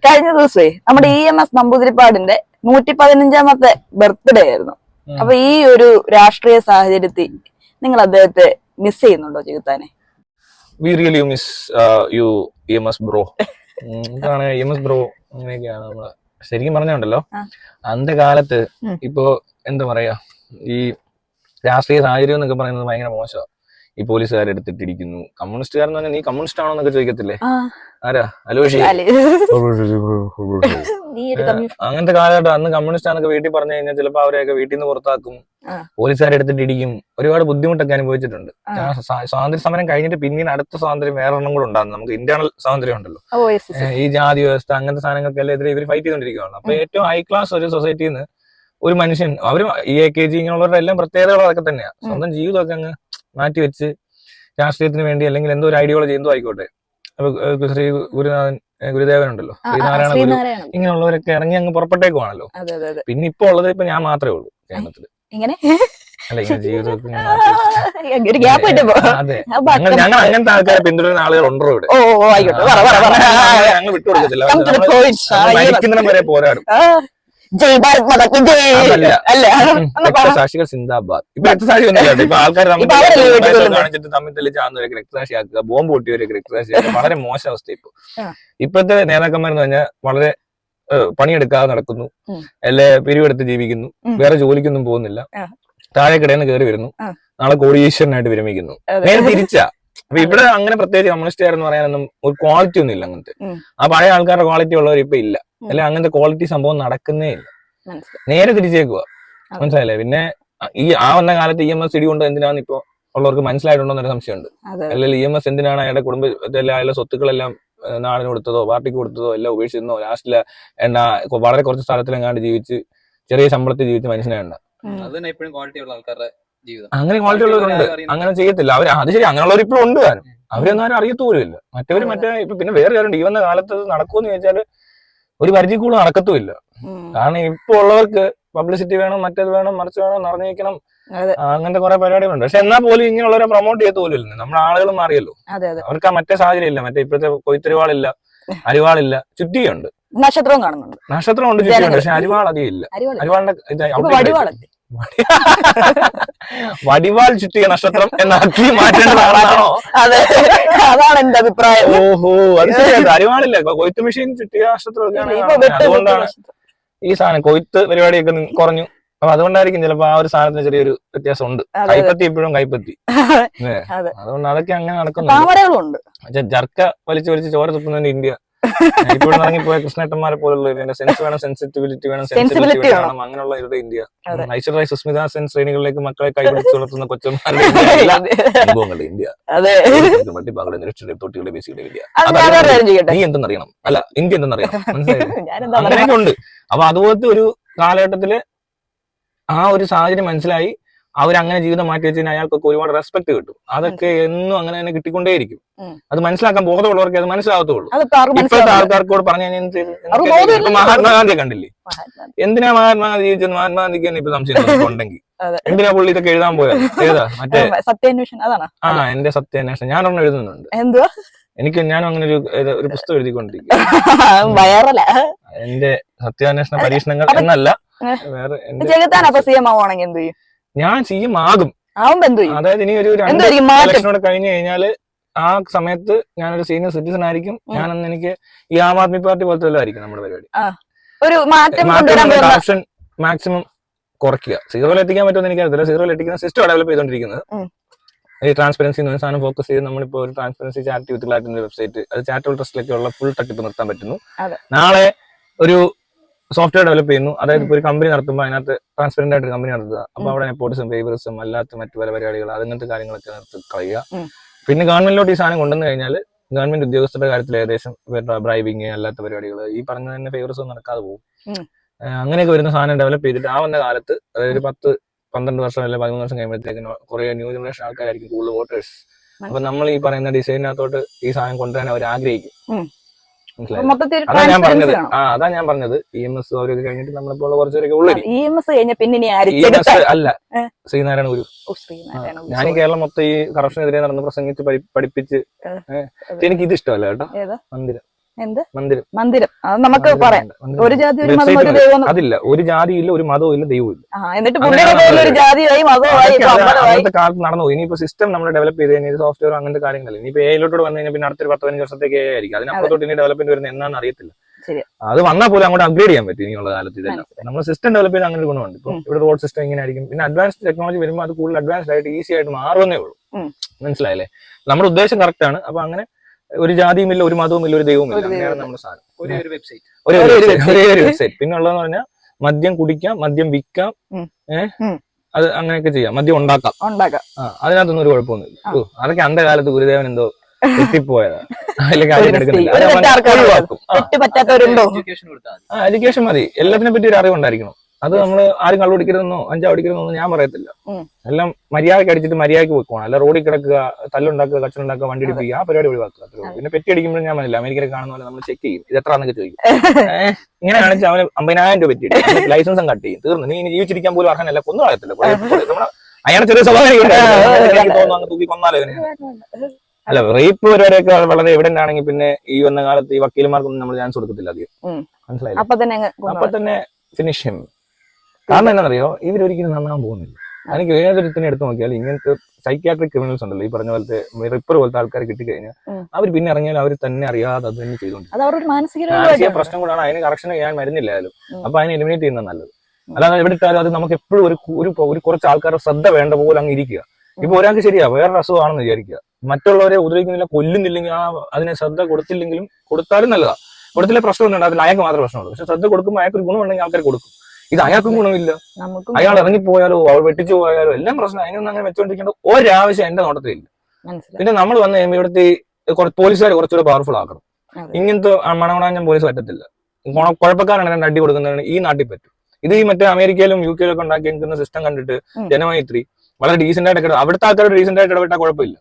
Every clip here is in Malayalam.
കഴിഞ്ഞ ദിവസേ നമ്മുടെ EMS നമ്പൂതിരിപ്പാടിന്റെ 115ാമത്തെ ബർത്ത്ഡേ ആയിരുന്നു. അപ്പൊ ഈ ഒരു രാഷ്ട്രീയ സാഹചര്യത്തിൽ നിങ്ങൾ അദ്ദേഹത്തെ മിസ് ചെയ്യുന്നുണ്ടോ ചെകുത്താനെ? We really miss you, EMS bro. എന്താണ് EMS ബ്രോ? അങ്ങനെയൊക്കെയാണ് നമ്മള് ശരിക്കും പറഞ്ഞുണ്ടല്ലോ. അന്നത്തെ കാലത്ത് ഇപ്പോ എന്താ പറയാ, ഈ രാഷ്ട്രീയ സാഹചര്യം എന്നൊക്കെ പറയുന്നത് ഭയങ്കര മോശമാണ്. ഈ പോലീസുകാരെടുത്തിട്ടിരിക്കുന്നു. കമ്മ്യൂണിസ്റ്റുകാരെന്ന് പറഞ്ഞാൽ നീ കമ്മ്യൂണിസ്റ്റ് ആണോ എന്നൊക്കെ ചോദിക്കത്തില്ലേ? ആരാ അലോഷി? അങ്ങനത്തെ കാലഘട്ടം. അന്ന് കമ്മ്യൂണിസ്റ്റ് ആണെന്നൊക്കെ വീട്ടിൽ പറഞ്ഞു കഴിഞ്ഞാൽ ചിലപ്പോൾ അവരെയൊക്കെ വീട്ടിൽ നിന്ന് പുറത്താക്കും, പോലീസുകാരെടുത്തിട്ടിരിക്കും. ഒരുപാട് ബുദ്ധിമുട്ടൊക്കെ അനുഭവിച്ചിട്ടുണ്ട്. സ്വാതന്ത്ര്യ സമരം കഴിഞ്ഞിട്ട് പിന്നീട് അടുത്ത സ്വാതന്ത്ര്യം വേറെ ഒന്നും കൂടെ ഉണ്ടാകും. നമുക്ക് ഇന്റേണൽ സ്വാതന്ത്ര്യം ഉണ്ടല്ലോ. ഈ ജാതി വ്യവസ്ഥ അങ്ങനത്തെ സാധനങ്ങൾക്കെല്ലാം എതിരെ ഇവർ ഫൈറ്റ് ചെയ്തുകൊണ്ടിരിക്കുകയാണ്. അപ്പൊ ഏറ്റവും ഹൈ ക്ലാസ് ഒരു സൊസൈറ്റിയിൽ നിന്ന് ഒരു മനുഷ്യൻ, അവര് ഈ AKG ഇങ്ങനെയുള്ളവരുടെ എല്ലാം പ്രത്യേകതകൾ അതൊക്കെ തന്നെയാണ്. സ്വന്തം ജീവിതമൊക്കെ അങ്ങ് മാറ്റിവെച്ച് രാഷ്ട്രീയത്തിന് വേണ്ടി അല്ലെങ്കിൽ എന്തോ ഒരു ഐഡിയോളജി എന്തോ ആയിക്കോട്ടെ, അപ്പൊ ശ്രീ ഗുരുദേവൻ ഉണ്ടല്ലോ, ശ്രീനാരായണ ഗുരു, ഇങ്ങനെയുള്ളവരൊക്കെ ഇറങ്ങി അങ്ങ് പുറപ്പെട്ടേക്കുവാണല്ലോ. പിന്നെ ഇപ്പൊ ഉള്ളത് ഇപ്പൊ ഞാൻ മാത്രമേ ഉള്ളൂ കേരളത്തില്. അല്ല, ഇങ്ങനെ ജീവിതത്തിൽ അതെ, ഞങ്ങൾ അങ്ങനത്തെ ആൾക്കാരെ പിന്തുടരുന്ന ആളുകൾ ഉണ്ടോ ഇവിടെ? ഞങ്ങൾ വിട്ടുകൊടുക്കത്തില്ല. മരിക്കുന്നിടം വരെ പോരാടും. രക്തസാക്ഷികൾ സിന്ദാബാദ്. ഇപ്പൊ രക്തസാക്ഷി ഒന്നും ഇപ്പൊ ആൾക്കാർ കാണിച്ചിട്ട് തമ്മിൽ തെളിച്ചാന്നവരൊക്കെ രക്തസാക്ഷിയാക്കുക, ബോംബ് പൊട്ടിയവരൊക്കെ രക്തസാക്ഷിയാക്കുക. വളരെ മോശം അവസ്ഥ ഇപ്പോഴത്തെ നേതാക്കന്മാരെന്ന് പറഞ്ഞാൽ വളരെ പണിയെടുക്കാതെ നടക്കുന്നു, അല്ലെ പിരിവെടുത്ത് ജീവിക്കുന്നു, വേറെ ജോലിക്കൊന്നും പോകുന്നില്ല, താഴെക്കിടയിൽ കയറി വരുന്നു, നാളെ കോടീശ്വരനായിട്ട് വിരമിക്കുന്നു. നേരെ തിരിച്ചാ. അപ്പൊ ഇവിടെ അങ്ങനെ പ്രത്യേകിച്ച് കമ്മ്യൂണിസ്റ്റുകാരെന്ന് പറയാനൊന്നും ഒരു ക്വാളിറ്റി ഒന്നും ഇല്ല. അങ്ങനത്തെ ആ പഴയ ആൾക്കാരുടെ ക്വാളിറ്റി ഉള്ളവർ ഇപ്പൊ ഇല്ല. അല്ലെ അങ്ങനത്തെ ക്വാളിറ്റി സംഭവം നടക്കുന്നേ ഇല്ല. നേരെ തിരിച്ചേക്കുക. മനസ്സിലായില്ലേ? പിന്നെ ആ വന്ന കാലത്ത് EMS ഇടികൊണ്ട് എന്തിനാന്ന് ഇപ്പൊ ഉള്ളവർക്ക് മനസ്സിലായിട്ടുണ്ടോ എന്നൊരു സംശയമുണ്ട്. അല്ലെങ്കിൽ EMS എന്തിനാണ് അയാളുടെ കുടുംബത്തിലെ അയാളുടെ സ്വത്തുക്കളെല്ലാം നാടിന് കൊടുത്തതോ പാർട്ടിക്ക് കൊടുത്തതോ എല്ലാം ഉപേക്ഷിച്ചോ ലാസ്റ്റില് വളരെ കുറച്ച് സ്ഥലത്തിലെങ്ങാണ്ട് ജീവിച്ച് ചെറിയ ശമ്പളത്തിൽ ജീവിച്ച മനുഷ്യനാണ്. അങ്ങനെ ക്വാളിറ്റി ഉള്ളവരുണ്ട്. അങ്ങനെ ചെയ്യത്തില്ല അവർ. അത് ശരി, അങ്ങനെയുള്ളവർ ഇപ്പോഴും ഉണ്ട്. താനും അവരൊന്നും ആരും അറിയത്തുപോലുമില്ല. മറ്റവര് ഇപ്പൊ പിന്നെ വേറെ കാര്യം, ഈ വന്ന കാലത്ത് നടക്കുമെന്ന് ചോദിച്ചാല് ഒരു പരിധി കൂടുതൽ നടക്കത്തുമില്ല. കാരണം ഇപ്പൊ ഉള്ളവർക്ക് പബ്ലിസിറ്റി വേണം, മറ്റേത് വേണം, മറിച്ച് വേണം, നിറഞ്ഞിരിക്കണം, അങ്ങനത്തെ കുറെ പരിപാടികളുണ്ട്. പക്ഷെ എന്നാൽ പോലും ഇങ്ങനെയുള്ളവരെ പ്രൊമോട്ട് ചെയ്യത്ത് പോലും ഇല്ല. നമ്മുടെ ആളുകൾ മാറിയല്ലോ. അവർക്ക് ആ മറ്റേ സാഹചര്യം ഇല്ല. മറ്റേ ഇപ്പോഴത്തെ കൊയ്ത്തരിവാളില്ല, അരിവാളില്ല, ചുറ്റിയുണ്ട്. നക്ഷത്രവും കാണുന്നുണ്ട്. നക്ഷത്രമുണ്ട്, ചുറ്റിയുണ്ട്. പക്ഷെ അരിവാൾ അധികം ഇല്ല. അരിവാളിന്റെ വടിവാൾ ചുറ്റിയ നക്ഷത്രം എന്നാക്കി മാറ്റേണ്ടതാണോ? അതാണ് എന്റെ അഭിപ്രായം. ഓഹോ, അത് ശരിയാണ്. അരിവാളില്ല, കൊയ്ത്ത് മെഷീൻ ചുറ്റിയ നക്ഷത്രമൊക്കെയാണ്. അതുകൊണ്ടാണ് ഈ സാധനം കൊയ്ത്ത് പരിപാടിയൊക്കെ കുറഞ്ഞു. അപ്പൊ അതുകൊണ്ടായിരിക്കും ചിലപ്പോ ആ ഒരു സാധനത്തിന് ചെറിയൊരു വ്യത്യാസം ഉണ്ട്. കൈപ്പത്തി ഇപ്പോഴും കൈപ്പത്തി. അതുകൊണ്ട് അതൊക്കെ അങ്ങനെ നടക്കുന്നുണ്ട്. ജർക്ക വലിച്ചു വലിച്ച് ചോര തുപ്പുന്നതിന്റെ ഇന്ത്യ ഇപ്പോൾ ഇറങ്ങിപ്പോയ കൃഷ്ണേട്ടന്മാരെ പോലുള്ള സെൻസ് വേണം, സെൻസിറ്റിവിറ്റി വേണം, സെൻസിറ്റിവിറ്റി വേണം, അങ്ങനെയുള്ള ഇവരുടെ ഇന്ത്യ. ഐശ്വര്യ സുസ്മിത സെൻ ശ്രേണികളിലേക്ക് മക്കളെ കൈപിടിച്ച് വളർത്തുന്ന കൊച്ചുമാരുടെ ഇന്ത്യ. നീ എന്തെന്നറിയണം, അല്ല ഇന്ത്യ എന്തെന്നറിയണം, മനസ്സിലായി? അങ്ങനെയൊക്കെ ഉണ്ട്. അപ്പൊ അതുപോലത്തെ ഒരു കാലഘട്ടത്തില് ആ ഒരു സാഹചര്യം മനസ്സിലായി അവരങ്ങനെ ജീവിതം മാറ്റി വെച്ച് കഴിഞ്ഞാൽ അയാൾക്കൊക്കെ ഒരുപാട് റെസ്പെക്ട് കിട്ടും. അതൊക്കെ എന്നും അങ്ങനെ തന്നെ കിട്ടിക്കൊണ്ടേയിരിക്കും. അത് മനസ്സിലാക്കാൻ ബോധമുള്ളവർക്ക് അത് മനസ്സിലാകത്തുള്ളൂ. ഇപ്പോഴത്തെ ആൾക്കാർക്കോട് പറഞ്ഞു കഴിഞ്ഞാൽ മഹാത്മാഗാന്ധിയെ കണ്ടില്ലേ? എന്തിനാ മഹാത്മാഗാന്ധി ജീവിച്ചത്? മഹാത്മാഗാന്ധിക്ക് തന്നെ ഇപ്പൊ സംശയം ഉണ്ടെങ്കിൽ എന്തിനാ പുള്ളി ഇതൊക്കെ എഴുതാൻ പോയത്? ഏതാ മറ്റേ എന്റെ സത്യാന്വേഷണം ഞാനൊന്നും എഴുതുന്നുണ്ട്. ഞാനും അങ്ങനെ ഒരു പുസ്തകം എഴുതിക്കൊണ്ടിരിക്കും. എന്റെ സത്യാന്വേഷണ പരീക്ഷണങ്ങൾ എന്നല്ല, വേറെ ഞാൻ CM ആകും. അതായത് ഇനി ഒരു 2 ഇലക്ഷനോടെ കഴിഞ്ഞു കഴിഞ്ഞാല് ആ സമയത്ത് ഞാനൊരു സീനിയർ സിറ്റിസൺ ആയിരിക്കും. ഞാനന്ന് എനിക്ക് ഈ ആം ആദ്മി പാർട്ടി പോലത്തെ വല്ലതും ആയിരിക്കും നമ്മുടെ പരിപാടി. കറപ്ഷൻ മാക്സിമം കുറയ്ക്കുക. സീറോയിൽ എത്തിക്കാൻ പറ്റുമെന്ന് എനിക്കറിയത്തില്ല. സീറോയിൽ എത്തിക്കുന്ന സിസ്റ്റം ഡെവലപ്പ് ചെയ്തുകൊണ്ടിരിക്കുന്നത്. ഈ ട്രാൻസ്പെറൻസി എന്ന സാധനം ഫോക്കസ് ചെയ്ത് നമ്മളിപ്പോ ഒരു ട്രാൻസ്പെറൻസി ചാരിറ്റി വിത്ത് ക്ലാരിറ്റി വെബ്സൈറ്റ്, അത് ചാരിറ്റബിൾ ട്രസ്റ്റിലൊക്കെ ഉള്ള ഫുൾ തട്ടിപ്പ് നിർത്താൻ പറ്റുന്നു. നാളെ ഒരു സോഫ്റ്റ്വെയർ ഡെവലപ്പ് ചെയ്യുന്നു. അതായത് ഇപ്പോൾ ഒരു കമ്പനി നടത്തുമ്പോൾ അതിനകത്ത് ട്രാൻസ്പെറന്റ് ആയിട്ട് കമ്പനി നടത്തുക. അപ്പൊ അവിടെ നെപ്പോട്ടിസം, ഫേവറിസം, അല്ലാത്ത മറ്റു പല പരിപാടികൾ, അങ്ങനത്തെ കാര്യങ്ങളൊക്കെ നിർത്തി കളയുക. പിന്നെ ഗവൺമെന്റിലോട്ട് ഈ സാധനം കൊണ്ടുവന്നു കഴിഞ്ഞാൽ ഗവൺമെന്റ് ഉദ്യോഗസ്ഥരുടെ കാര്യത്തിൽ ഏകദേശം ബ്രൈബിങ്, അല്ലാത്ത പരിപാടികൾ, ഈ പറഞ്ഞ തന്നെ ഫേവറിസം നടക്കാതെ പോകും. അങ്ങനെയൊക്കെ വരുന്ന സാധനം ഡെവലപ്പ് ചെയ്തിട്ട് ആ വന്ന കാലത്ത്, അതായത് 10-12 വർഷം അല്ലെങ്കിൽ 13 വർഷം കഴിയുമ്പോഴത്തേക്കും കുറെ ന്യൂ ജനറേഷൻ ആൾക്കാരായിരിക്കും കൂടുതൽ വോട്ടേഴ്സ്. അപ്പൊ നമ്മൾ ഈ പറയുന്ന ഡിസൈനകത്തോട്ട് ഈ സാധനം കൊണ്ടുവരാൻ അവർ ആഗ്രഹിക്കും. അതാ ഞാൻ പറഞ്ഞത് EMS അവരൊക്കെ കഴിഞ്ഞിട്ട് നമ്മളിപ്പോൾ കുറച്ചുപേരൊക്കെ ഉള്ളു. അല്ല, ശ്രീനാരായണ ഗുരു. ഞാൻ കേരളം മൊത്തം ഈ കറപ്ഷനെതിരെ നടന്ന് പ്രസംഗിച്ച് പഠിപ്പിച്ച് എനിക്ക് ഇത് ഇഷ്ടമല്ല കേട്ടോ. മന്ദിരം എന്ത് മന്ദിരം മന്ദിരം അത് നമുക്ക് മന്ദിരം പറയാം. വേണ്ട. മന്ദിരം ഒരു ജാതി ഒരു Website മതം ഒരു മതി. ദൈവം. അതില്ല, ഒരു ജാതിയില്ല, ഒരു മതവും ഇല്ല, ദൈവവും ഇല്ല. എന്നിട്ട് അങ്ങനെയാണ് പുള്ളിയുടെ പേരിൽ ഒരു നമ്മള് ജാതിയായി മതമായി അതൊക്കെ അത് അമ്പലമായി. അന്നത്തെ കാലത്ത് നടന്നു. ഇനിയിപ്പോ സിസ്റ്റം നമ്മൾ ഡെവലപ്പ് ചെയ്ത് കഴിഞ്ഞാൽ സോഫ്റ്റ്വെയർ അങ്ങനത്തെ കാര്യങ്ങളല്ല. ഇനിയിപ്പോ എയിലോട്ട് വന്നു കഴിഞ്ഞാൽ പിന്നെ അടുത്തൊരു 10-15 വർഷത്തേക്ക് ആയിരിക്കും. അതിനപ്പുറത്തോട്ട് ഇനി ഡെവലപ്മെന്റ് വരുന്നത് എന്നാന്ന് അറിയത്തില്ല. ശരി. അത് വന്നാൽ പോലും അങ്ങോട്ട് അപ്ഗ്രേഡ് ചെയ്യാൻ പറ്റും ഇനിയുള്ള കാലത്ത്. ഇതെല്ലാം നമ്മൾ സിസ്റ്റം ഡെവലപ്പ് ചെയ്ത് അങ്ങനെ ഗുണമുണ്ട്. ഇപ്പൊ ഇവിടെ റോഡ് സിസ്റ്റം ഇങ്ങനെ ആയിരിക്കും. പിന്നെ അഡ്വാൻസ്ഡ് ടെക്നോളജി വരുമ്പോൾ അത് കൂടുതൽ അഡ്വാൻസ്ഡ് ആയിട്ട് ഈസി ആയിട്ട് മാറുന്നേ ഉള്ളൂ. മനസ്സിലായില്ലേ? നമ്മുടെ ഉദ്ദേശം കറക്റ്റ് ആണ്. അപ്പൊ അങ്ങനെ ഒരു ജാതിയും ഇല്ല, ഒരു മതവും ഇല്ല, ഒരു ദൈവവും ഇല്ല. അങ്ങനെയാണ് നമ്മുടെ സാധനം. ഒരേ ഒരു വെബ്സൈറ്റ്. പിന്നെ ഉള്ളതെന്ന് പറഞ്ഞാൽ മദ്യം കുടിക്കാം, മദ്യം വിൽക്കാം, അത് അങ്ങനെയൊക്കെ ചെയ്യാം, മദ്യം ഉണ്ടാക്കാം. അതിനകത്തൊന്നും ഒരു കുഴപ്പമൊന്നുമില്ല. അതൊക്കെ അന്റെ കാലത്ത് ഗുരുദേവൻ എന്തോ എത്തിപ്പോയതാ. എഡ്യൂക്കേഷൻ മതി. എല്ലാത്തിനെ പറ്റി ഒരു അറിവുണ്ടായിരിക്കണം. അത് നമ്മള് ആരും കള്ളുപിടിക്കരുതെന്നോ അടിക്കരുതെന്നോ ഞാൻ പറയത്തില്ല. എല്ലാം മര്യാദക്ക് അടിച്ചിട്ട് മര്യാദക്ക് വെക്കണം. അല്ല റോഡിൽ കിടക്കുക, തല്ലുണ്ടാക്കുക, കച്ചറുണ്ടാക്കുക, വണ്ടി ഇടിപ്പിക്കുക, ആ പരിപാടി ഒഴിവാക്കുക. പിന്നെ പെറ്റി അടിക്കുമ്പോഴും ഞാൻ മനസ്സില്ല, അമേരിക്കയിൽ കാണുന്ന പോലെ നമ്മൾ ചെക്ക് ചെയ്യും, ഇത് എത്രയാണെന്നൊക്കെ ചോദിക്കും. ഇങ്ങനെ കാണിച്ചാൽ അവന് 50,000 രൂപ പെറ്റി അടിക്കും, ലൈസൻസും കട്ട് ചെയ്യും, തീർന്നു. നീ ജീവിച്ചിരിക്കാൻ പോലും അർഹനല്ല, കൊന്നു കളയത്തില്ല. നമ്മളെ അയാളെ ചെറിയ സ്വഭാവം തോന്നുന്നു, തൂക്കി കൊന്നാലോ. അല്ല, റേപ്പ് പരിപാടിയൊക്കെ വളരെ എവിഡന്റ് ആണെങ്കിൽ പിന്നെ ഈ വന്ന കാലത്ത് ഈ വക്കീലന്മാർക്കൊന്നും നമ്മൾ ചാൻസ് കൊടുക്കത്തില്ല അധികം. മനസ്സിലായില്ലേ? അപ്പൊ തന്നെ ഫിനിഷ് ചെയ്യും. കാരണം എന്താണെന്നറിയോ, ഇവരൊരിക്കലും നന്നാൻ പോകുന്നില്ല. എനിക്ക് ഏതൊരുത്തിനെ എടുത്ത് നോക്കിയാൽ ഇങ്ങനത്തെ സൈക്യാട്രിക് ക്രിമിനൽസ് ഉണ്ടല്ലോ, ഈ പറഞ്ഞ പോലത്തെ റിപ്പർ പോലത്തെ ആൾക്കാർ കിട്ടിക്കഴിഞ്ഞാൽ അവർ പിന്നെ ഇറങ്ങിയാൽ അവർ തന്നെ അറിയാതെ അത് തന്നെ ചെയ്തോണ്ട് മാനസിക പ്രശ്നം കൂടാണ്. അതിന് കറക്ഷൻ ചെയ്യാൻ മരുന്നില്ലായാലും അപ്പൊ അതിനെ എലിമിനേറ്റ് ചെയ്യുന്നത് നല്ലത്. അല്ലാതെ എവിടെ ഇട്ടാലും അത് നമുക്ക് എപ്പോഴും ഒരു കുറച്ച് ആൾക്കാരുടെ ശ്രദ്ധ വേണ്ട പോലെ അങ്ങ് ഇരിക്കുക. ഇപ്പൊ ഒരാൾക്ക് ശരിയാ, വേറൊരു അസുഖമാണെന്ന് വിചാരിക്കുക, മറ്റുള്ളവരെ ഉപദ്രവിക്കുന്നില്ല, കൊല്ലുന്നില്ലെങ്കിൽ അതിനെ ശ്രദ്ധ കൊടുത്തില്ലെങ്കിലും കൊടുത്താലും നല്ലതാ. കൊടുത്തില്ല പ്രശ്നമൊന്നും അതിൽ അയാൾക്ക് മാത്രമേ പ്രശ്നമുള്ളൂ. പക്ഷെ ശ്രദ്ധ കൊടുക്കുമ്പോൾ അയാൾക്ക് ഒരു ഗുണമുണ്ടെങ്കിൽ ആൾക്കാർ കൊടുക്കും. ഇത് അയാൾക്കും ഗുണമില്ല, അയാൾ ഇറങ്ങിപ്പോയാലോ അവൾ വെട്ടിച്ചു പോയാലോ എല്ലാം പ്രശ്നം. അതിനൊന്നും അങ്ങനെ വെച്ചോണ്ടിരിക്കേണ്ട ഒരാവശ്യം എന്റെ നോട്ടത്തിലില്ല. പിന്നെ നമ്മൾ വന്ന് കഴിയുമ്പോൾ ഇവിടുത്തെ പോലീസുകാർ കുറച്ചുകൂടെ പവർഫുൾ ആക്കണം. ഇങ്ങനത്തെ മണമണാഞ്ഞ പോലീസ് പറ്റത്തില്ല. കുഴപ്പക്കാരാണ് രണ്ട് അടി കൊടുക്കുന്നതാണ് ഈ നാട്ടിൽ പറ്റും. ഇത് ഈ മറ്റേ അമേരിക്കയിലും യു കെയിലും ഒക്കെ ഉണ്ടാക്കി നിൽക്കുന്ന സിസ്റ്റം കണ്ടിട്ട് ജനമൈത്രി വളരെ ഡീസന്റ് ആയിട്ട് അവിടുത്തെ ആൾക്കാരോട് ഡീസന്റ് ആയിട്ട് ഇടപെട്ടാൽ കുഴപ്പമില്ല.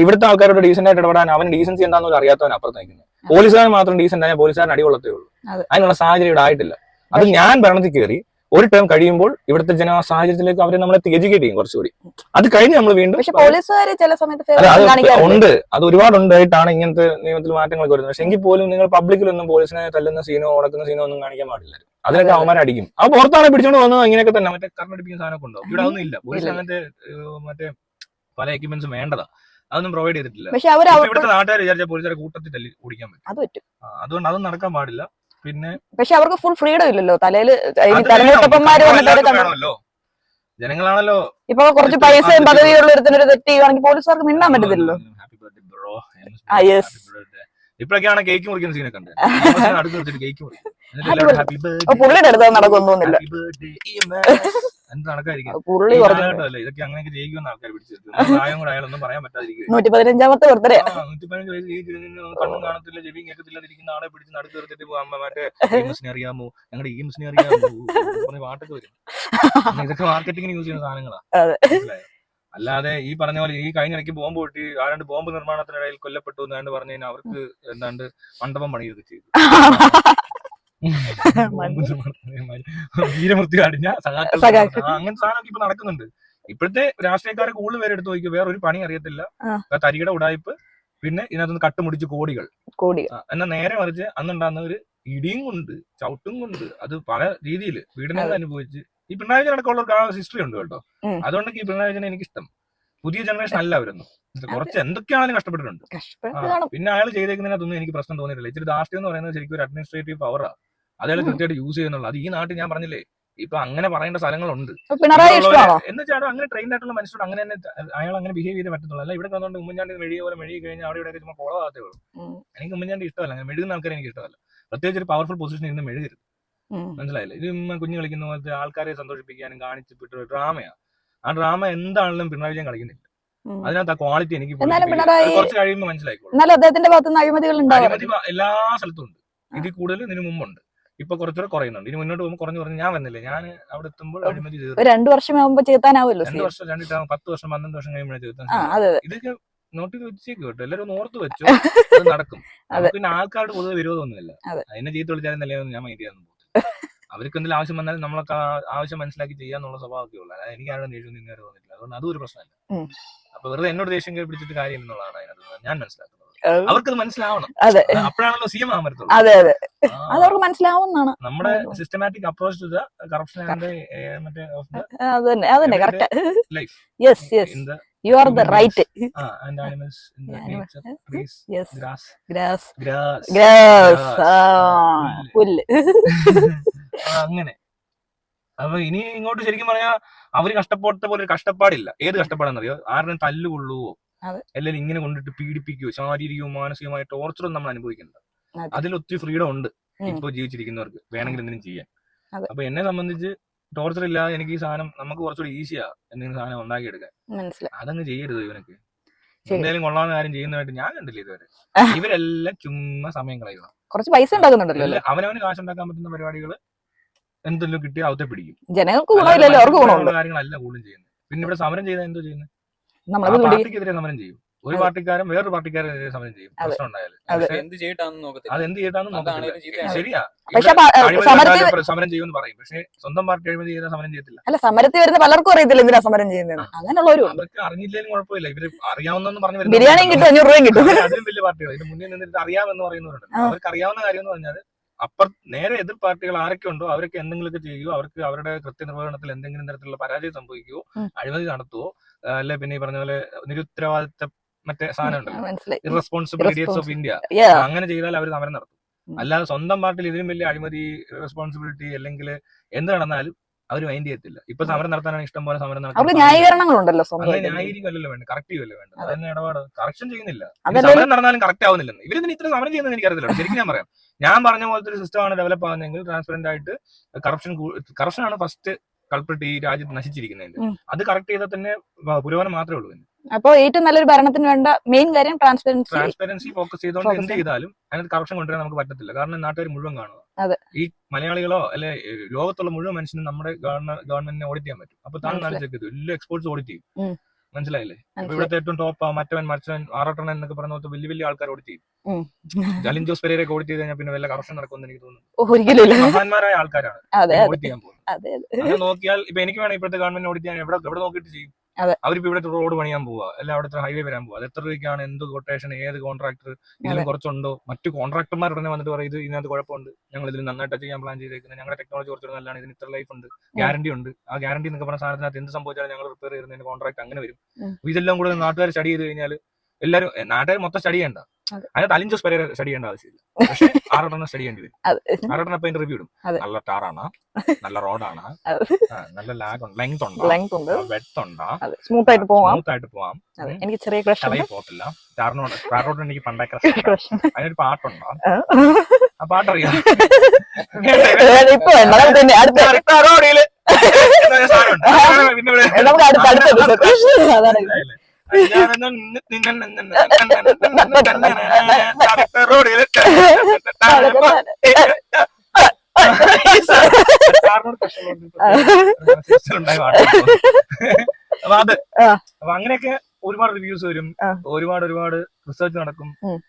ഇവിടുത്തെ ആൾക്കാരോട് ഡീസന്റ് ആയിട്ട് ഇടപെടാൻ അവൻ ഡീസൻസി എന്താണെന്ന് അറിയാത്തവൻ അപ്പുറത്ത് നിൽക്കുന്നത്. പോലീസുകാരൻ മാത്രം ഡീസന്റ് ആയ പോലീസുകാരൻ അടികൊള്ളത്തേ ഉള്ളൂ. അതിനുള്ള സാഹചര്യം ഇവിടെ ആയിട്ടില്ല. അത് ഞാൻ ഭരണത്തിൽ കയറി ഒരു ടേം കഴിയുമ്പോൾ ഇവിടുത്തെ സാഹചര്യത്തിലേക്ക് അവരെ നമ്മളെ എഡ്യൂക്കേറ്റ് ചെയ്യും കുറച്ചുകൂടി. അത് കഴിഞ്ഞ് നമ്മൾ വീണ്ടും ഉണ്ട്, അത് ഒരുപാടുണ്ടായിട്ടാണ് ഇങ്ങനത്തെ നിയമത്തിൽ മാറ്റങ്ങളൊക്കെ വരുന്നത്. പക്ഷെ എങ്കിൽ പോലും നിങ്ങൾ പബ്ലിക്കിലൊന്നും പോലീസിനെ തല്ലുന്ന സീനോ ഉടക്കുന്ന സീനോ ഒന്നും കാണിക്കാൻ പാടില്ല. അതിനൊക്കെ അവന്മാരെ അടിക്കും. ആ പുറത്താണ് പിടിച്ചോണ്ട് വന്നത്. ഇങ്ങനെയൊക്കെ തന്നെ മറ്റേ കറണ്ടടിപ്പിക്കുന്ന സാധനമൊക്കെ ഉണ്ടോ? ഇവിടെ ഒന്നും ഇല്ല. പോലീസ് അങ്ങനത്തെ മറ്റേ പല എക്യുപ്മെന്റ്സും വേണ്ടതാ, അതൊന്നും പ്രൊവൈഡ് ചെയ്തിട്ടില്ല. ഇവിടുത്തെ നാട്ടുകാർ വിചാരിച്ച പോലീസുകാരെ കൂട്ടത്തിൽ തല്ലി ഓടിക്കാൻ പറ്റും. അതുകൊണ്ട് അതൊന്നും നടക്കാൻ പാടില്ല. പിന്നെ പക്ഷെ അവർക്ക് ഫുൾ ഫ്രീഡം ഇല്ലല്ലോ. തലയില് വേണമല്ലോ, ജനങ്ങളാണല്ലോ. ഇപ്പൊ കുറച്ച് പൈസയും പദവിയുള്ള ഒരുത്തിനൊരു തെറ്റ് ചെയ്യുവാണെങ്കിൽ പോലീസുകാർക്ക് മിണ്ടാൻ പറ്റത്തില്ലല്ലോ. ഇപ്പൊക്കെയാണ് കേക്ക് മുറിക്കുന്ന സീനൊക്കെ ഉണ്ട്. കേക്ക് മുറിക്കും, പുള്ളിയുടെ അടുത്ത് നടക്കൊന്നുമില്ല. എന്ത് നടക്കാതിരിക്കും ഇതൊക്കെ അങ്ങനെയൊക്കെ ജയിക്കുന്ന ആൾക്കാർ പിടിച്ചെടുക്കും. പ്രായം കൂടെ ആയാലൊന്നും പറയാൻ പറ്റാതിരിക്കും. 115ാമത്തെ ബർത്ത്ഡേ 115 വയസ്സ് കണ്ണും കാണത്തില്ല, ചെവിയും കേൾക്കത്തില്ല, ഇരിക്കുന്ന ആളെ പിടിച്ച് നടുക്ക് നിർത്തിട്ട് മറ്റേ ഈമസിനെ അറിയാമോ, ഞങ്ങളുടെ ഈമസിനെ അറിയാമോ പറഞ്ഞ പാട്ടൊക്കെ വരും. ഇതൊക്കെ മാർക്കറ്റിങ്ങിന് യൂസ് ചെയ്യുന്ന സാധനങ്ങളാ. അല്ലാതെ ഈ പറഞ്ഞ പോലെ ഈ കഴിഞ്ഞിടയ്ക്ക് ബോംബ് പൊട്ടി ആരാണ്ട് ബോംബ് നിർമ്മാണത്തിനിടയിൽ കൊല്ലപ്പെട്ടു എന്നാണ്ട് പറഞ്ഞു കഴിഞ്ഞാൽ അവർക്ക് എന്താണ്ട് മണ്ഡപം പണിയൊക്കെ ചെയ്തു. വീരമൃത്യു അടിഞ്ഞ സഖാക്കൾ അങ്ങനത്തെ സാധനമൊക്കെ ഇപ്പൊ നടക്കുന്നുണ്ട്. ഇപ്പോഴത്തെ രാഷ്ട്രീയക്കാരെ കൂടുതൽ പേര് എടുത്ത് നോക്കിയോ വേറൊരു പണി അറിയത്തില്ല, തരികിട ഉടായ്പ്, പിന്നെ ഇതിനകത്ത് കട്ടുമുടിച്ച് കോടികൾ. എന്നാൽ നേരെ മറിച്ച് അന്നുണ്ടാകുന്ന ഒരു ഇടിയും കൊണ്ട് ചവിട്ടും കൊണ്ട് അത് പല രീതിയിൽ പീഡനങ്ങൾ അനുഭവിച്ച് ഈ പിണറായി വിജയൻ അടക്കമുള്ളവർക്ക് ആ ഹിസ്റ്ററി ഉണ്ട് കേട്ടോ. അതുകൊണ്ടൊക്കെ ഈ പിണറായി വിജയനെ എനിക്കിഷ്ടം. പുതിയ ജനറേഷൻ അല്ല അവരൊന്നും, കുറച്ച് എന്തൊക്കെയാണെങ്കിലും കഷ്ടപ്പെട്ടിട്ടുണ്ട്. പിന്നെ അയാൾ ചെയ്തേക്കുന്നതിനകത്തൊന്നും എനിക്ക് പ്രശ്നം തോന്നിയിട്ടില്ല. ഇച്ചിരി ധാർഷ്ട്യം എന്ന് പറയുന്നത് ശരിക്കും ഒരു അഡ്മിനിസ്ട്രേറ്റീവ് പവറാ, അയാൾ കൃത്യമായിട്ട് യൂസ് ചെയ്യുന്നുള്ളത്. അത് ഈ നാട്ടിൽ ഞാൻ പറഞ്ഞില്ലേ ഇപ്പൊ അങ്ങനെ പറയേണ്ട സ്ഥലങ്ങളുണ്ട്. എന്ന് വെച്ചാൽ അങ്ങനെ ട്രെയിൻ ആയിട്ടുള്ള മനുഷ്യരോട് അങ്ങനെ തന്നെ അയാൾ അങ്ങനെ ബിഹേവ് ചെയ്ത് പറ്റത്തുള്ളൂ. അല്ല ഇവിടെ വന്നുകൊണ്ട് ഉമ്മൻചാണ്ടി മെഴുകിയ പോലെ മെഴുകി കഴിഞ്ഞാൽ അവിടെ ഇവിടെ ചുമ്മാ കുളമാകത്തേ ഉള്ളൂ. എനിക്ക് ഉമ്മൻചാണ്ടി ഇഷ്ടമല്ല, അങ്ങനെ മെഴുകുന്ന ആൾക്കാരെ എനിക്ക് ഇഷ്ടമല്ല. പ്രത്യേകിച്ച് ഒരു പവർഫുൾ പൊസിഷനിൽ ഇരുന്ന് മെഴുകരുത്. മനസ്സിലായില്ലേ? ഇത് കുഞ്ഞു കളിക്കുന്ന പോലത്തെ ആൾക്കാരെ സന്തോഷിപ്പിക്കാനും കാണിച്ചിട്ട് ഡ്രാമയാണ്. ആ ഡ്രാമ എന്താണെങ്കിലും പിണറായി വിജയൻ കളിക്കുന്നില്ല. അതിനകത്ത് ആ ക്വാളിറ്റി എനിക്ക് കുറച്ച് കഴിയുമ്പോൾ മനസ്സിലായിക്കോളും. അഴിമതി എല്ലാ സ്ഥലത്തും ഉണ്ട്. ഇതിൽ കൂടുതൽ ഇതിനു മുമ്പുണ്ട്. ഇപ്പൊ കുറച്ചുകൂടെ കുറയുന്നുണ്ട്. ഇനി മുന്നോട്ട് പോകുമ്പോൾ കുറഞ്ഞു ഞാൻ വന്നില്ലേ, ഞാൻ അവിടെ എത്തുമ്പോൾ അഴിമതി 2 വർഷമാകുമ്പോൾ ചേർത്താനാവുമല്ലോ. 2 വർഷം 10 വർഷം 12 വർഷം കഴിയുമ്പോഴേ ചേർത്താൻ. ഇതൊക്കെ നോട്ട് വെച്ചേക്ക് കേട്ടോ, എല്ലാവരും ഓർത്ത് വെച്ചോ, അത് നടക്കും. പിന്നെ ആൾക്കാരുടെ പൊതുവെ വിരോധമൊന്നുമില്ല. അതിനെ ചീത്ത വിളിച്ചാലും നല്ലതൊന്നും ഞാൻ മൈൻഡ് ചെയ്യാൻ പോകും. അവർക്ക് എന്തെങ്കിലും ആവശ്യം വന്നാലും നമ്മളൊക്കെ ആവശ്യം മനസ്സിലാക്കി ചെയ്യാന്നുള്ള സ്വഭാവമൊക്കെ ഉള്ളു. അതായത് എനിക്ക് ആരുടെ ദേഷ്യം നിന്നേരെ തോന്നിട്ടില്ല. അതുകൊണ്ട് അതും ഒരു പ്രശ്നമല്ല. അപ്പൊ വെറുതെ എന്നോട് ദേഷ്യം പിടിച്ചിട്ട് കാര്യമില്ലെന്നുള്ളതാണ് അതിനകത്ത് ഞാൻ മനസ്സിലാക്കുന്നത്. അവർക്കത് മനസ്സിലാവണം. അതെ അപ്പോഴാണല്ലോ CM ആവാൻ പറ്റത്തുള്ളൂ. അതെ അതെ അത് അവർക്ക് മനസ്സിലാവുന്നതാണ്. നമ്മുടെ systematic approach to the corruption and മറ്റേ അതന്നെ correct. Life yes yes in the you are the right. and animals in the nature, trees, Yes. grass പുല്ല്. അങ്ങനെ. അപ്പൊ ഇനി ഇങ്ങോട്ട് ശരിക്കും പറഞ്ഞാൽ അവര് കഷ്ടപ്പെട്ട പോലെ ഒരു കഷ്ടപ്പാടില്ല. ഏത് കഷ്ടപ്പാടാണെന്നറിയോ? ആരുടെയും തല്ലുകൊള്ളുവോ, അല്ലെങ്കിൽ ഇങ്ങനെ കൊണ്ടിട്ട് പീഡിപ്പിക്കുകയോ ശാരീരികവും മാനസികമായ ടോർച്ചറും നമ്മൾ അനുഭവിക്കുന്നുണ്ട്. അതിലൊത്തിരി ഫ്രീഡം ഉണ്ട് ഇപ്പൊ ജീവിച്ചിരിക്കുന്നവർക്ക്, വേണമെങ്കിൽ എന്തെങ്കിലും ചെയ്യാൻ. അപ്പൊ എന്നെ സംബന്ധിച്ച് ടോർച്ചർ ഇല്ലാതെ എനിക്ക് ഈ സാധനം നമുക്ക് കുറച്ചുകൂടി ഈസിയാ എന്തെങ്കിലും സാധനം ഉണ്ടാക്കിയെടുക്കാൻ. അതങ്ങ് ചെയ്യരുത്. ഇവനൊക്കെ എന്തായാലും കൊള്ളാവുന്ന കാര്യം ചെയ്യുന്നതായിട്ട് ഞാൻ കണ്ടില്ല ഇതുവരെ. ഇവരെല്ലാം ചുമ്മാ സമയം കളയുക. കുറച്ച് പൈസ ഉണ്ടാക്കുന്നുണ്ടല്ലോ. അവനവന് കാശുണ്ടാക്കാൻ പറ്റുന്ന പരിപാടികൾ എന്തെങ്കിലും കിട്ടിയാൽ അവത്തെ പിടിക്കും. ജനങ്ങൾക്ക് ഗുണമില്ലല്ലോ, അവർക്ക് ഗുണമുണ്ട്. കാര്യങ്ങളല്ല കൂടുതലും ചെയ്യുന്നത്. പിന്നെ ഇവിടെ സമരം ചെയ്താൽ എന്തോ ചെയ്യുന്നത്? പാർട്ടിക്കെതിരെ സമരം ചെയ്യും. ഒരു പാർട്ടിക്കാരൻ വേറൊരു പാർട്ടിക്കാരെതിരെ സമരം ചെയ്യും. പ്രശ്നം ഉണ്ടായാലും അതെന്ത് ചെയ്തിട്ടാണെന്ന് നോക്കത്തില്ല. ശരിയാ, സമരം ചെയ്യുമെന്ന് പറയും, പക്ഷെ സ്വന്തം പാർട്ടി അഴിമതി ചെയ്താൽ സമരം ചെയ്യത്തില്ല. അല്ല, സമരത്തിൽ വരുന്ന പലർക്കും അറിയത്തില്ല എന്തിനാ സമരം ചെയ്യുന്നത്. അങ്ങനെയുള്ളവരും അവർക്ക് അറിഞ്ഞില്ലെങ്കിലും കുഴപ്പമില്ല. ഇവര് അറിയാവുന്ന പറഞ്ഞു ബിരിയാണിയും കിട്ടും, 500 രൂപയും കിട്ടും. അതിലും വലിയ പാർട്ടികൾ ഇതിന് മുന്നിൽ നിന്നിട്ട് അറിയാമെന്ന് പറയുന്നവരുണ്ട്. അവർക്ക് അറിയാവുന്ന കാര്യം എന്ന് പറഞ്ഞാൽ നേരെ എതിർ പാർട്ടികൾ ആരൊക്കെ ഉണ്ടോ അവരൊക്കെ എന്തെങ്കിലുമൊക്കെ ചെയ്യുകയോ അവർക്ക് അവരുടെ കൃത്യനിർവഹണത്തിൽ എന്തെങ്കിലും തരത്തിലുള്ള പരാജയം സംഭവിക്കുകയോ അഴിമതി നടത്തുവോ, അല്ലെ പിന്നെ ഈ പറഞ്ഞ പോലെ നിരുത്തരവാദിത്ത മറ്റേ സാധനം ഉണ്ടല്ലോ, ഇറസ്പോൺസിബിൾ ഇഡിയറ്റ്സ് ഓഫ് ഇന്ത്യ, അങ്ങനെ ചെയ്താൽ അവർ സമരം നടത്തും. അല്ലാതെ സ്വന്തം പാർട്ടിയിൽ ഇതിനും വലിയ അഴിമതി, റെസ്പോൺസിബിലിറ്റി അല്ലെങ്കിൽ എന്ത് നടന്നാലും അവർ മൈൻഡ് ചെയ്യത്തില്ല. ഇപ്പൊ സമരം നടത്താനാണ് ഇഷ്ടം പോലെ സമരം നടത്തുന്നത്. ന്യായീകരണങ്ങളുണ്ടല്ലോ, ന്യായീകരിക്കല്ലോ വേണ്ട, കറക്റ്റ് ചെയ്യല്ലോ വേണ്ട. അതന്നെ ഇടപാട്. കറക്ഷൻ ചെയ്യുന്നില്ല, സമരം നടന്നാലും കറക്റ്റ് ആവുന്നില്ലെന്ന്. ഇവരിതിന് ഇത്ര സമരം ചെയ്യുന്നത് എനിക്ക് അറിയത്തില്ല. ശരിക്കും ഞാൻ പറയാം, ഞാൻ പറഞ്ഞ പോലത്തെ ഒരു സിസ്റ്റമാണ് ഡെവലപ്പ് ആവുന്നതെങ്കിൽ ട്രാൻസ്പെറന്റ് ആയിട്ട് കറപ്ഷനാണ് ഫസ്റ്റ് കൾപ്രിറ്റ് ഈ രാജ്യത്ത് നശിച്ചിരിക്കുന്നതിന്റെ. അത് കറക്റ്റ് ചെയ്താൽ തന്നെ പുരോഗമനം മാത്രമേ ഉള്ളൂ. അപ്പൊ ഏറ്റവും നല്ലൊരു ഭരണത്തിന് വേണ്ട മെയിൻ കാര്യം ട്രാൻസ്പെറൻസി ഫോക്കസ് ചെയ്തുകൊണ്ട് എന്ത് ചെയ്താലും അതിനകത്ത് കറപ്ഷൻ കൊണ്ടുവരാൻ നമുക്ക് പറ്റത്തില്ല. കാരണം നാട്ടുകാർ മുഴുവൻ കാണുക. ഈ മലയാളികളോ അല്ലെ ലോകത്തുള്ള മുഴുവൻ മനുഷ്യനും നമ്മുടെ ഗവൺമെന്റിനെ ഓഡിറ്റ് ചെയ്യാൻ പറ്റും. അപ്പൊ താങ്കൾ ആലോചിച്ചത് എല്ലാ എക്സ്പോർട്സ് ഓഡിറ്റ് ചെയ്യും. മനസ്സിലായില്ലേ? ഇവിടുത്തെ ഏറ്റവും ടോപ്പ് മറ്റവൻ മറ്റവൻ ആറട്ടണൻ എന്നൊക്കെ പറഞ്ഞ വലിയ വലിയ ആൾക്കാർ ഓഡിറ്റ് ചെയ്യും. ജലിൻ ജോസ് പെരേരൊക്കെ ഓഡിറ്റ് ചെയ്ത് കഴിഞ്ഞാൽ പിന്നെ വല്ല കറപ്ഷൻ നടക്കുമെന്ന് എനിക്ക് തോന്നുന്നു. മഹാന്മാരായ ആൾക്കാരാണ് ഓഡിറ്റ് ചെയ്യാൻ പോകുന്നത്. അത് നോക്കിയാൽ ഇപ്പൊ എനിക്ക് വേണം ഇപ്പോഴത്തെ ഗവൺമെന്റ് ഓഡിറ്റ് ചെയ്യാൻ എവിടെ നോക്കിയിട്ട് ചെയ്യും. അവരിപ്പോ ഇവിടെ റോഡ് പണിയാൻ പോവുക, അല്ല അവിടുത്തെ ഹൈവേ വരാൻ പോവുക, അത് എത്ര രൂപയ്ക്കാണ്, എന്ത് കൊട്ടേഷൻ, ഏത് കോൺട്രാക്ടർ, ഇതിലും കുറച്ചുണ്ടോ, മറ്റു കോൺട്രാക്ടർമാർ ഉടനെ വന്നിട്ട് പറയും ഇത് ഇതിനകത്ത് കുഴപ്പമുണ്ട്, ഞങ്ങൾ ഇതിൽ നന്നായിട്ട് ചെയ്യാൻ പ്ലാൻ ചെയ്തേക്കുന്നത്, ഞങ്ങളുടെ ടെക്നോളജി കുറച്ചുകൂടെ നല്ലതാണ്, ഇതിന് ഇത്ര ലൈഫ് ഉണ്ട്, ഗ്യാരണ്ടി ഉണ്ട്. ആ ഗ്യാരണ്ടി എന്നൊക്കെ പറഞ്ഞ സാധനത്തിനകത്ത് എന്ത് സംഭവിച്ചാലും ഞങ്ങൾ റിപ്പയർ ചെയ്യുന്നതിന് കോൺട്രാക്ട് അങ്ങനെ വരും. ഇതെല്ലാം കൂടെ നാട്ടുകാർ സ്റ്റഡി ചെയ്ത് കഴിഞ്ഞാൽ എല്ലാവരും നാട്ടുകാർ മൊത്തം സ്റ്റഡി ചെയ്യണ്ട. അതിനകത്ത് അലിൻ ജോസ് പെരേര സ്റ്റഡി ചെയ്യേണ്ട ആവശ്യമില്ല. പക്ഷെ ആറെണ്ണം സ്റ്റഡി ചെയ്യേണ്ടി വരും. ആറെണ്ണം അപ്പൊ അതിന്റെ റിവ്യൂ ഇടും. നല്ല ടാറാണ്, നല്ല റോഡാണ്, നല്ല ലെങ്ത് ഉണ്ടോ, വെഡ്ത്ത് ഉണ്ടോ, സ്മൂത്ത് ആയിട്ട് പോവാം. എനിക്ക് ചെറിയ പ്രശ്നം പോകത്തില്ല. ടാറിനോട് എനിക്ക് പണ്ടൊക്കെ അതിനൊരു പാട്ടുണ്ടോ, ആ പാട്ടറിയാം. അപ്പൊ അങ്ങനെയൊക്കെ ഒരുപാട് റിവ്യൂസ് വരും, ഒരുപാട് റിസർച്ച് നടക്കും.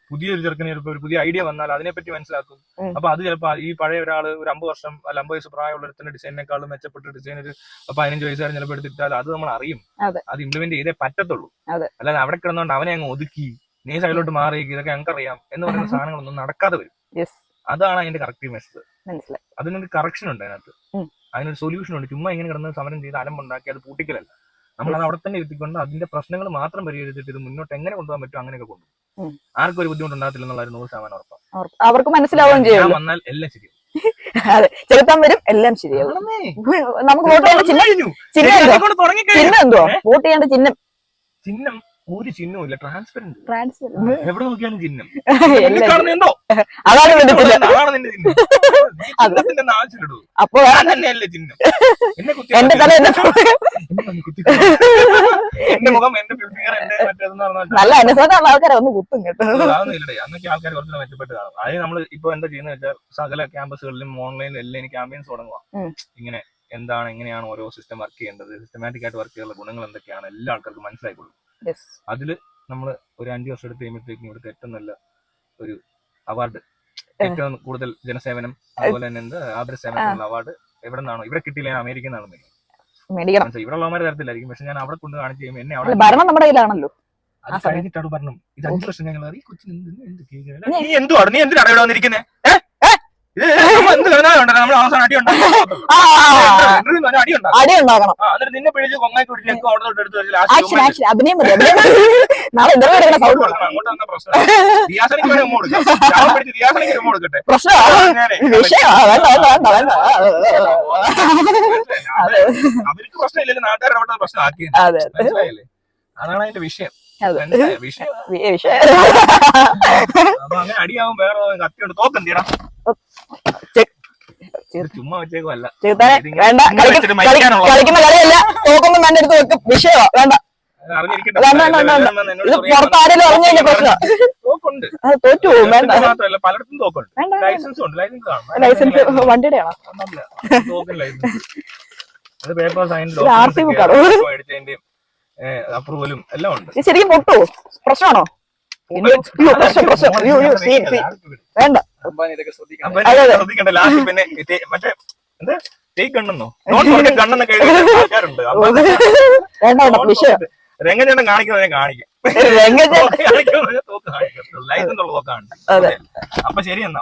പുതിയൊരു ചെറുക്കന് ചിലപ്പോൾ ഒരു പുതിയ ഐഡിയ വന്നാൽ അതിനെപ്പറ്റി മനസ്സിലാക്കും. അപ്പൊ അത് ചിലപ്പോൾ ഈ പഴയ ഒരാള് ഒരു 50 വർഷം അല്ല 50 വയസ്സ് പ്രായമുള്ള ഡിസൈനേക്കാളും മെച്ചപ്പെട്ട ഡിസൈൻ ഒരു 15 വയസ്സുകാരൻ ചിലപ്പോൾ എടുത്തിട്ടാൽ അത് നമ്മൾ അറിയും. അത് ഇംപ്ലിമെന്റ് ചെയ്തേ പറ്റത്തുള്ളൂ. അല്ലാതെ അവിടെ കിടന്നുകൊണ്ട് അവനെ അങ്ങ് ഒതുക്കി നീ സൈഡിലോട്ട് മാറി ഇതൊക്കെ ഞങ്ങൾക്കറിയാം എന്ന് പറയുന്ന സാധനങ്ങളൊന്നും നടക്കാതെ വരും. അതാണ് അതിന്റെ കറക്റ്റീവ് മെസ്സേജ്. അതിനൊരു കറക്ഷൻ ഉണ്ട് അതിനകത്ത്, അതിനൊരു സൊല്യൂഷൻ ഉണ്ട്. ചുമ്മാ ഇങ്ങനെ കിടന്ന് സമരം ചെയ്ത് അലമ്പുണ്ടാക്കി അത് പൂട്ടിക്കലല്ല. നമ്മളത് അവിടെ തന്നെ എത്തിക്കൊണ്ട് അതിന്റെ പ്രശ്നങ്ങൾ മാത്രം പരിഹരിച്ചിട്ട് ഇത് മുന്നോട്ട് എങ്ങനെ കൊണ്ടുപോകാൻ പറ്റും അങ്ങനെയൊക്കെ കൊണ്ടുപോകും. ആർക്കും ഒരു ബുദ്ധിമുട്ടുണ്ടാകത്തില്ല എന്നുള്ള 100% ഉറപ്പാണ്. അവർക്ക് മനസ്സിലാവുകയും ചെയ്യും. വന്നാൽ എല്ലാം ശരിയാവും. അതെ, ചെലുത്താൻ വരും, എല്ലാം ശരിയാവും. നമുക്ക് വോട്ട് ചെയ്യേണ്ട ചിഹ്നം എന്തോ? വോട്ട് ചെയ്യേണ്ട ചിഹ്നം ഒരു ചിഹ്നവും ഇല്ല. ട്രാൻസ്പെറന്റ് എവിടെ നോക്കിയാലും ചിഹ്നം. എന്തോ അതാണ് നിന്റെ ചിഹ്നം. അപ്പൊ തന്നെയല്ലേ ചിഹ്നം. എന്റെ തല എന്റെ മുഖം, എന്റെ ഫിഗർ, എന്റെ മറ്റേതെന്ന് പറഞ്ഞാൽ നല്ല അനുസരണമുള്ള ആൾക്കാരെ ഒന്ന് കുത്തും കേട്ടോ. അതൊന്നുമില്ലേ, അന്നൊക്കെ ആൾക്കാർ കുറച്ചുകൂടെ മെച്ചപ്പെട്ട് കാണും. അതിന് നമ്മൾ ഇപ്പൊ എന്താ ചെയ്യുന്നത് വെച്ചാൽ സകല ക്യാമ്പസുകളിലും ഓൺലൈനിലും എല്ലാം എനിക്ക് ക്യാമ്പയിൻസ് തുടങ്ങുക. ഇങ്ങനെ എന്താണ്, എങ്ങനെയാണ് ഓരോ സിസ്റ്റം വർക്ക് ചെയ്യേണ്ടത്, സിസ്റ്റമാറ്റിക് ആയിട്ട് വർക്ക് ചെയ്യാനുള്ള ഗുണങ്ങൾ എന്തൊക്കെയാണ് എല്ലാ ആൾക്കാർക്കും മനസ്സിലായിക്കൊള്ളും. അതില് നമ്മൾ ഒരു 5 വർഷം എടുത്ത് കഴിയുമ്പോഴത്തേക്കും ഇവിടുത്തെ ഏറ്റവും നല്ല ഒരു അവാർഡ്, ഏറ്റവും കൂടുതൽ ജനസേവനം, അതുപോലെ തന്നെ എന്ത് ആദരസേവനത്തിനുള്ള അവാർഡ് എവിടെ നിന്നാണോ, ഇവിടെ കിട്ടിയില്ല അമേരിക്കയിൽ നിന്നാണ് മേടിക്കണം. ഇവിടെ ഉള്ളവന്മാരെ തരത്തില്ലായിരിക്കും, പക്ഷെ ഞാൻ അവിടെ കൊണ്ട് കാണിച്ചു കഴിയുമ്പോൾ എന്നെ അവിടെ ഭരണം നമ്മുടെ കയ്യിലാണല്ലോ. അത് കഴിഞ്ഞിട്ടാണ് പറഞ്ഞു ഇത് 5 വർഷം ഞങ്ങൾ നീ എന്തുവാണ് നീ എന്തിനാണ് ഇവിടെ വന്നിരിക്കുന്നത് എന്ത് നമ്മൾ അവസാനം അടി അടി ഉണ്ടാക്കണം. എന്നിട്ട് നിന്നെ പിടിച്ച് കൊങ്ങാക്കി വിട്ടിലേക്ക് ഓർഡർ എടുത്ത് ആക്ഷൻ ആക്ഷൻ അഭിനയം മതി നാളെ ഇന്റർവ്യൂ എടുക്കുന്ന സൗണ്ട് അങ്ങോട്ട് വന്ന പ്രശ്നം റിയാസനിക്ക് വേണം കൊടുക്കാം റിയാസനിക്ക് കൊടുക്കട്ടെ അവർക്ക് പ്രശ്നമില്ലെങ്കിൽ നാട്ടുകാരുടെ അവിടെ പ്രശ്നം ആക്കിയത് മനസ്സിലായില്ലേ അതാണ് അതിന്റെ വിഷയം അപ്പൊ അങ്ങനെ അടിയാവും വേറെ കത്തിയുണ്ട് തോക്കെന്തിയടാ ചുമ്മാ വെച്ചേക്കുമല്ല കളിക്കുന്ന കളിയല്ല തോക്കൊന്നും എന്റെ അടുത്ത് വെക്കും വിഷയമാ വേണ്ട പുറത്താരെങ്കിലും അറിഞ്ഞു കഴിഞ്ഞ പ്രശ്നം തോറ്റു പോകും വേണ്ട മാത്രമല്ല പലയിടത്തും തോക്കുണ്ട് ലൈസൻസും ഉണ്ട് ലൈസൻസ് വണ്ടിയുടെ ആണോ അത് പേപ്പർ സൈൻ മേടിച്ചതിന്റെയും അപ്രൂവലും എല്ലാം ഉണ്ട് ശരിക്കും പൊട്ടു പ്രശ്നമാണോ വേണ്ട ശ്രദ്ധിക്കണ്ട ലാസ്റ്റ് പിന്നെ മറ്റേ എന്താ ടേക്ക് കണ്ണെന്നോ കണ്ണെന്നൊക്കെ ആൾക്കാരുണ്ട് രംഗചേട്ടൻ കാണിക്കുന്നത് ഞാൻ കാണിക്കും ലൈസൻസ് ഉള്ള തോക്കാണ് അപ്പൊ ശരി എന്നാ